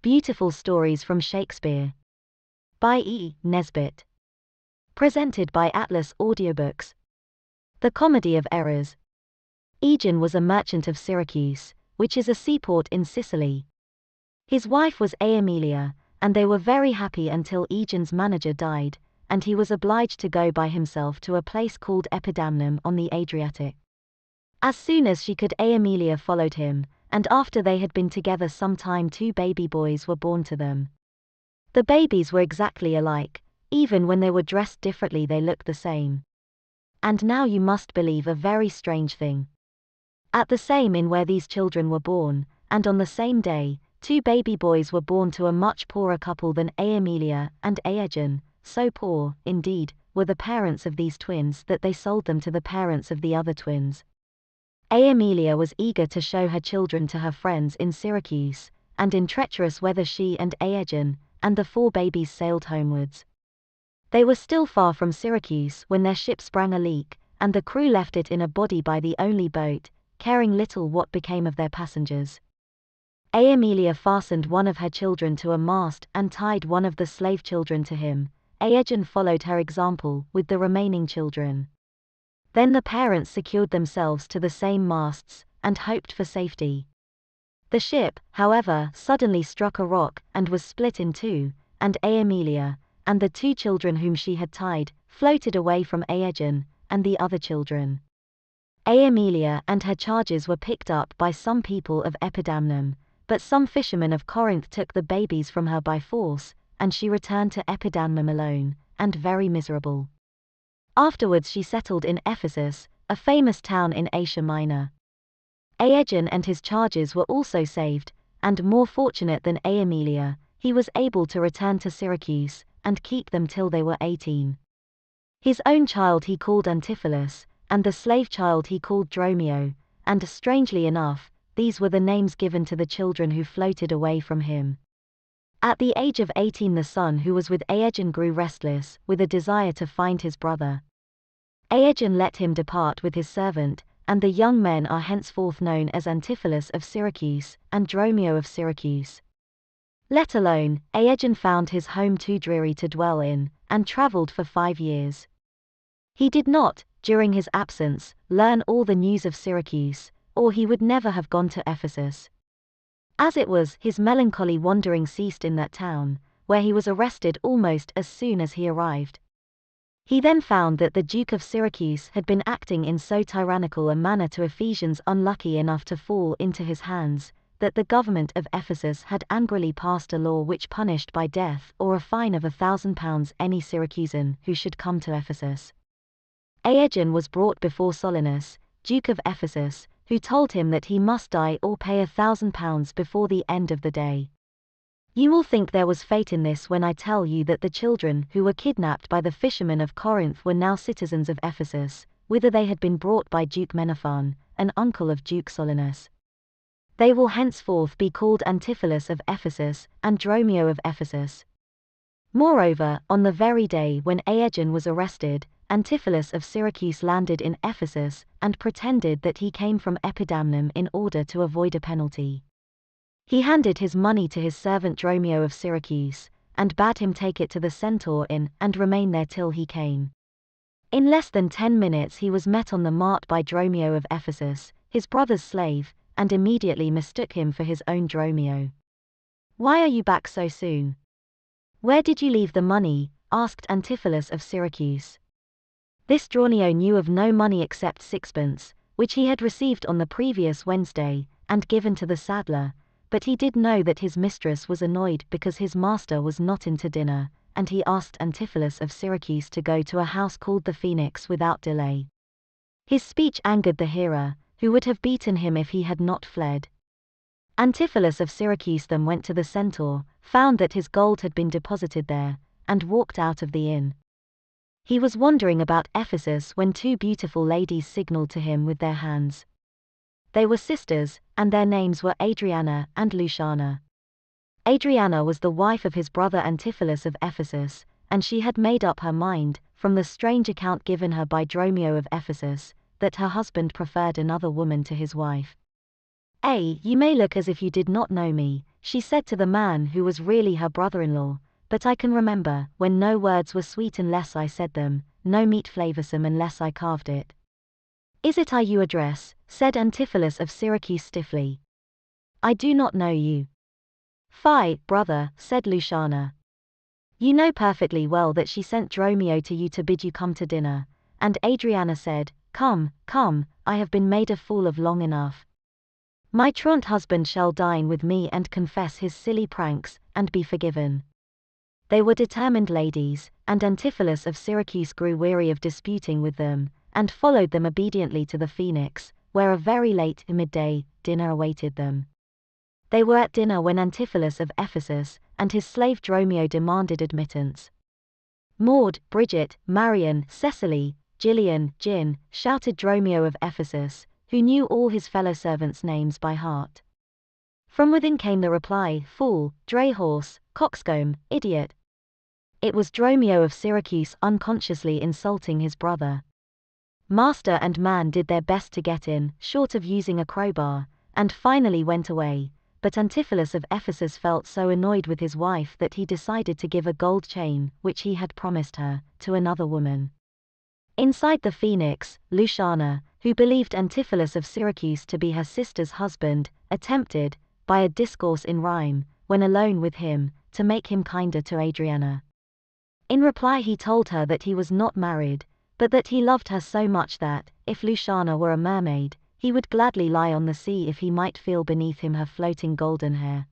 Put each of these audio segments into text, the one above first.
Beautiful Stories from Shakespeare. By E. Nesbit. Presented by Atlas Audiobooks. The Comedy of Errors. Aegeon was a merchant of Syracuse, which is a seaport in Sicily. His wife was Aemilia, and they were very happy until Aegeon's manager died, and he was obliged to go by himself to a place called Epidamnum on the Adriatic. As soon as she could, Aemilia followed him, and after they had been together some time 2 baby boys were born to them. The babies were exactly alike, even when they were dressed differently they looked the same. And now you must believe a very strange thing. At the same inn where these children were born, and on the same day, 2 baby boys were born to a much poorer couple than Aemilia and Aegon. So poor, indeed, were the parents of these twins that they sold them to the parents of the other twins. Aemilia was eager to show her children to her friends in Syracuse, and in treacherous weather she and Aegon and the 4 babies sailed homewards. They were still far from Syracuse when their ship sprang a leak, and the crew left it in a body by the only boat, caring little what became of their passengers. Aemilia fastened one of her children to a mast and tied one of the slave children to him. Aegon followed her example with the remaining children. Then the parents secured themselves to the same masts, and hoped for safety. The ship, however, suddenly struck a rock, and was split in 2, and Aemilia, and the 2 children whom she had tied, floated away from Aegon, and the other children. Aemilia and her charges were picked up by some people of Epidamnum, but some fishermen of Corinth took the babies from her by force, and she returned to Epidamnum alone, and very miserable. Afterwards she settled in Ephesus, a famous town in Asia Minor. Aegon and his charges were also saved, and more fortunate than Aemilia, he was able to return to Syracuse, and keep them till they were 18. His own child he called Antipholus, and the slave child he called Dromio, and strangely enough, these were the names given to the children who floated away from him. At the age of 18 the son who was with Aegon grew restless, with a desire to find his brother. Aegon let him depart with his servant, and the young men are henceforth known as Antipholus of Syracuse, and Dromio of Syracuse. Let alone, Aegon found his home too dreary to dwell in, and travelled for 5 years. He did not, during his absence, learn all the news of Syracuse, or he would never have gone to Ephesus. As it was, his melancholy wandering ceased in that town, where he was arrested almost as soon as he arrived. He then found that the Duke of Syracuse had been acting in so tyrannical a manner to Ephesians unlucky enough to fall into his hands, that the government of Ephesus had angrily passed a law which punished by death or a fine of £1,000 any Syracusan who should come to Ephesus. Aegon was brought before Solinus, Duke of Ephesus, who told him that he must die or pay £1,000 before the end of the day. You will think there was fate in this when I tell you that the children who were kidnapped by the fishermen of Corinth were now citizens of Ephesus, whither they had been brought by Duke Menophon, an uncle of Duke Solinus. They will henceforth be called Antipholus of Ephesus and Dromio of Ephesus. Moreover, on the very day when Aegon was arrested, Antipholus of Syracuse landed in Ephesus, and pretended that he came from Epidamnum in order to avoid a penalty. He handed his money to his servant Dromio of Syracuse, and bade him take it to the Centaur Inn and remain there till he came. In less than 10 minutes he was met on the mart by Dromio of Ephesus, his brother's slave, and immediately mistook him for his own Dromio. "Why are you back so soon? Where did you leave the money?" asked Antipholus of Syracuse. This Dromio knew of no money except 6pence, which he had received on the previous Wednesday, and given to the saddler, but he did know that his mistress was annoyed because his master was not in to dinner, and he asked Antipholus of Syracuse to go to a house called the Phoenix without delay. His speech angered the hearer, who would have beaten him if he had not fled. Antipholus of Syracuse then went to the Centaur, found that his gold had been deposited there, and walked out of the inn. He was wandering about Ephesus when 2 beautiful ladies signaled to him with their hands. They were sisters, and their names were Adriana and Luciana. Adriana was the wife of his brother Antipholus of Ephesus, and she had made up her mind, from the strange account given her by Dromio of Ephesus, that her husband preferred another woman to his wife. "You may look as if you did not know me," she said to the man who was really her brother-in-law, "But I can remember when no words were sweet unless I said them, no meat flavoursome unless I carved it." "Is it I you address?" said Antipholus of Syracuse stiffly. "I do not know you." "Fie, brother," said Luciana. "You know perfectly well that she sent Dromio to you to bid you come to dinner." And Adriana said, "Come, come, I have been made a fool of long enough. My truant husband shall dine with me and confess his silly pranks, and be forgiven." They were determined ladies, and Antipholus of Syracuse grew weary of disputing with them, and followed them obediently to the Phoenix, where a very late midday dinner awaited them. They were at dinner when Antipholus of Ephesus and his slave Dromio demanded admittance. "Maud, Bridget, Marion, Cecily, Gillian, Gin," shouted Dromio of Ephesus, who knew all his fellow servants' names by heart. From within came the reply, "Fool, dray horse, coxcomb, idiot." It was Dromio of Syracuse unconsciously insulting his brother. Master and man did their best to get in, short of using a crowbar, and finally went away, but Antipholus of Ephesus felt so annoyed with his wife that he decided to give a gold chain, which he had promised her, to another woman. Inside the Phoenix, Luciana, who believed Antipholus of Syracuse to be her sister's husband, attempted, by a discourse in rhyme, when alone with him, to make him kinder to Adriana. In reply he told her that he was not married, but that he loved her so much that, if Luciana were a mermaid, he would gladly lie on the sea if he might feel beneath him her floating golden hair.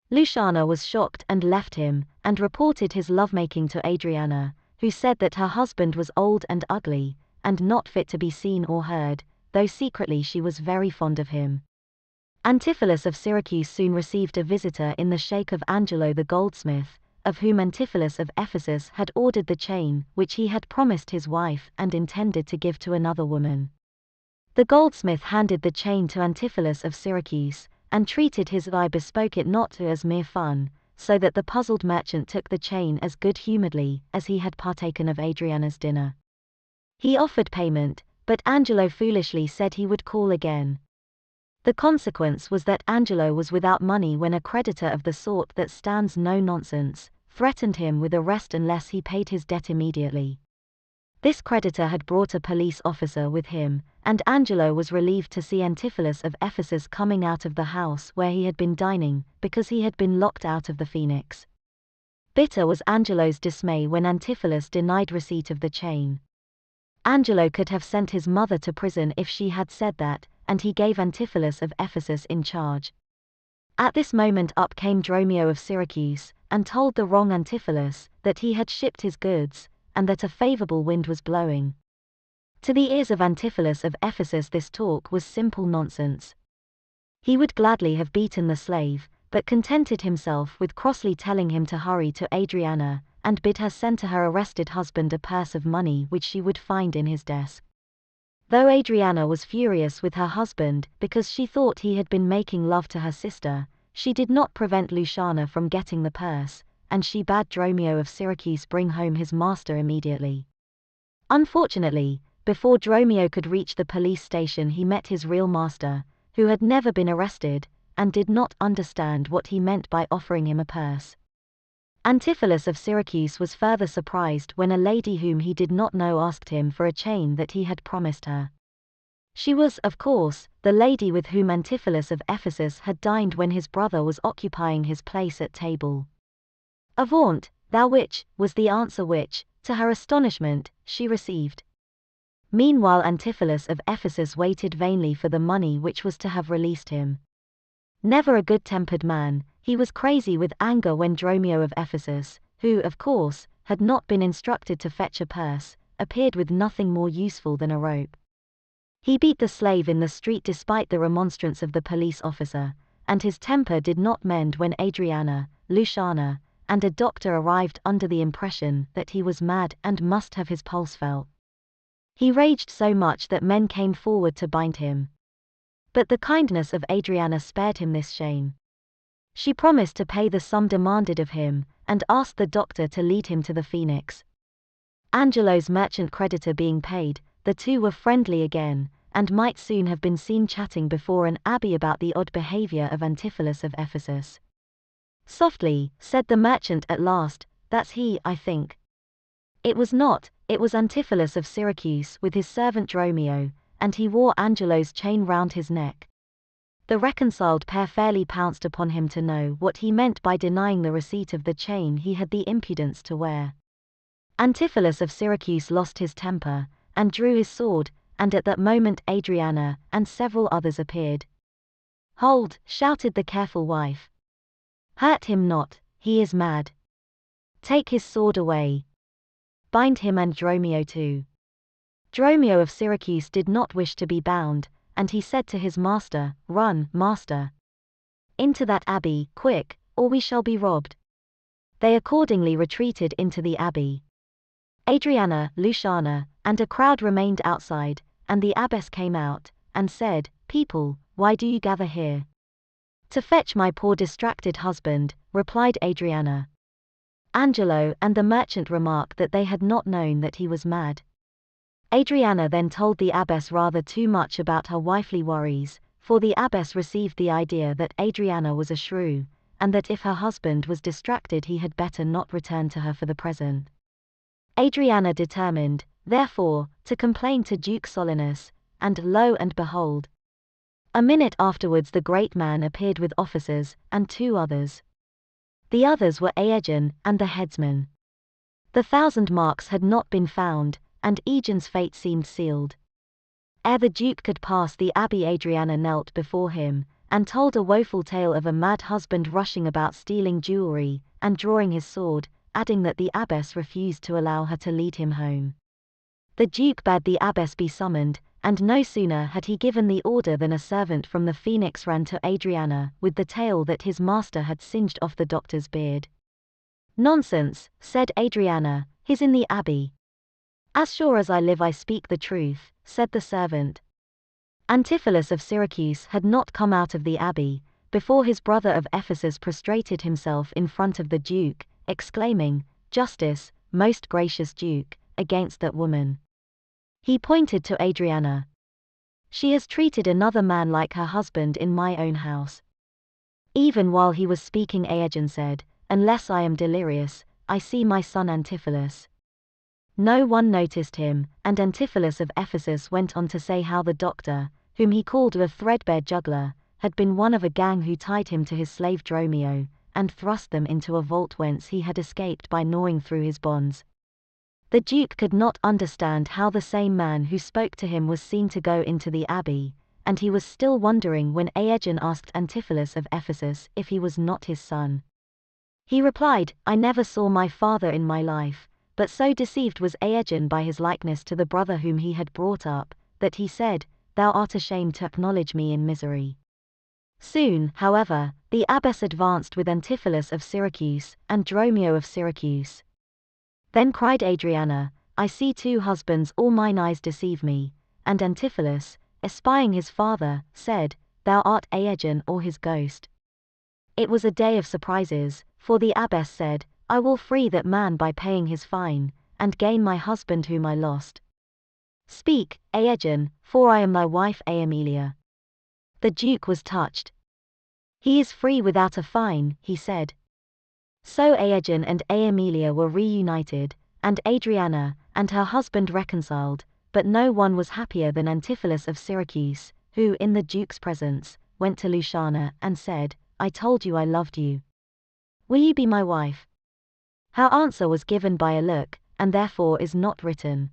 Luciana was shocked and left him, and reported his lovemaking to Adriana, who said that her husband was old and ugly, and not fit to be seen or heard, though secretly she was very fond of him. Antipholus of Syracuse soon received a visitor in the shape of Angelo the goldsmith, of whom Antipholus of Ephesus had ordered the chain, which he had promised his wife and intended to give to another woman. The goldsmith handed the chain to Antipholus of Syracuse, and treated his eye bespoke it not as mere fun, so that the puzzled merchant took the chain as good-humouredly as he had partaken of Adriana's dinner. He offered payment, but Angelo foolishly said he would call again. The consequence was that Angelo was without money when a creditor of the sort that stands no nonsense threatened him with arrest unless he paid his debt immediately. This creditor had brought a police officer with him, and Angelo was relieved to see Antipholus of Ephesus coming out of the house where he had been dining, because he had been locked out of the Phoenix. Bitter was Angelo's dismay when Antipholus denied receipt of the chain. Angelo could have sent his mother to prison if she had said that, and he gave Antipholus of Ephesus in charge. At this moment up came Dromio of Syracuse, and told the wrong Antipholus that he had shipped his goods, and that a favourable wind was blowing. To the ears of Antipholus of Ephesus this talk was simple nonsense. He would gladly have beaten the slave, but contented himself with crossly telling him to hurry to Adriana, and bid her send to her arrested husband a purse of money which she would find in his desk. Though Adriana was furious with her husband because she thought he had been making love to her sister, she did not prevent Luciana from getting the purse, and she bade Dromio of Syracuse bring home his master immediately. Unfortunately, before Dromio could reach the police station he met his real master, who had never been arrested, and did not understand what he meant by offering him a purse. Antipholus of Syracuse was further surprised when a lady whom he did not know asked him for a chain that he had promised her. She was, of course, the lady with whom Antipholus of Ephesus had dined when his brother was occupying his place at table. "Avaunt, thou witch," was the answer which, to her astonishment, she received. Meanwhile Antipholus of Ephesus waited vainly for the money which was to have released him. Never a good-tempered man, he was crazy with anger when Dromio of Ephesus, who, of course, had not been instructed to fetch a purse, appeared with nothing more useful than a rope. He beat the slave in the street despite the remonstrance of the police officer, and his temper did not mend when Adriana, Luciana, and a doctor arrived under the impression that he was mad and must have his pulse felt. He raged so much that men came forward to bind him. But the kindness of Adriana spared him this shame. She promised to pay the sum demanded of him, and asked the doctor to lead him to the Phoenix. Angelo's merchant creditor being paid, the two were friendly again, and might soon have been seen chatting before an abbey about the odd behavior of Antipholus of Ephesus. Softly, said the merchant at last, that's he, I think. It was not, it was Antipholus of Syracuse with his servant Dromio, and he wore Angelo's chain round his neck. The reconciled pair fairly pounced upon him to know what he meant by denying the receipt of the chain he had the impudence to wear. Antipholus of Syracuse lost his temper, and drew his sword, and at that moment Adriana and several others appeared. Hold, shouted the careful wife. Hurt him not, he is mad. Take his sword away. Bind him and Dromio too. Dromio of Syracuse did not wish to be bound, and he said to his master, Run, master. Into that abbey, quick, or we shall be robbed. They accordingly retreated into the abbey. Adriana, Luciana, and a crowd remained outside, and the abbess came out, and said, People, why do you gather here? To fetch my poor distracted husband, replied Adriana. Angelo and the merchant remarked that they had not known that he was mad. Adriana then told the abbess rather too much about her wifely worries, for the abbess received the idea that Adriana was a shrew, and that if her husband was distracted he had better not return to her for the present. Adriana determined, therefore, to complain to Duke Solinus, and lo and behold! A minute afterwards the great man appeared with officers, and 2 others. The others were Aegon and the headsman. The 1,000 marks had not been found, and Aegon's fate seemed sealed. Ere the Duke could pass the abbey, Adriana knelt before him, and told a woeful tale of a mad husband rushing about stealing jewelry, and drawing his sword, adding that the abbess refused to allow her to lead him home. The Duke bade the abbess be summoned, and no sooner had he given the order than a servant from the Phoenix ran to Adriana with the tale that his master had singed off the doctor's beard. Nonsense, said Adriana, he's in the abbey. As sure as I live I speak the truth, said the servant. Antipholus of Syracuse had not come out of the abbey, before his brother of Ephesus prostrated himself in front of the Duke, exclaiming, Justice, most gracious Duke, against that woman. He pointed to Adriana. She has treated another man like her husband in my own house. Even while he was speaking Aegon said, Unless I am delirious, I see my son Antipholus. No one noticed him, and Antipholus of Ephesus went on to say how the doctor, whom he called a threadbare juggler, had been one of a gang who tied him to his slave Dromio, and thrust them into a vault whence he had escaped by gnawing through his bonds. The Duke could not understand how the same man who spoke to him was seen to go into the abbey, and he was still wondering when Aegon asked Antipholus of Ephesus if he was not his son. He replied, I never saw my father in my life, but so deceived was Aegon by his likeness to the brother whom he had brought up, that he said, Thou art ashamed to acknowledge me in misery. Soon, however, the abbess advanced with Antipholus of Syracuse and Dromio of Syracuse. Then cried Adriana, I see 2 husbands, all mine eyes deceive me, and Antipholus, espying his father, said, Thou art Aegon or his ghost. It was a day of surprises, for the abbess said, I will free that man by paying his fine, and gain my husband whom I lost. Speak, Aegon, for I am thy wife Aemilia. The Duke was touched. He is free without a fine, he said. So Aegon and Aemilia were reunited, and Adriana and her husband reconciled, but no one was happier than Antipholus of Syracuse, who in the Duke's presence, went to Luciana and said, I told you I loved you. Will you be my wife? Her answer was given by a look, and therefore is not written.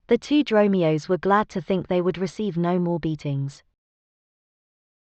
The 2 Dromios were glad to think they would receive no more beatings.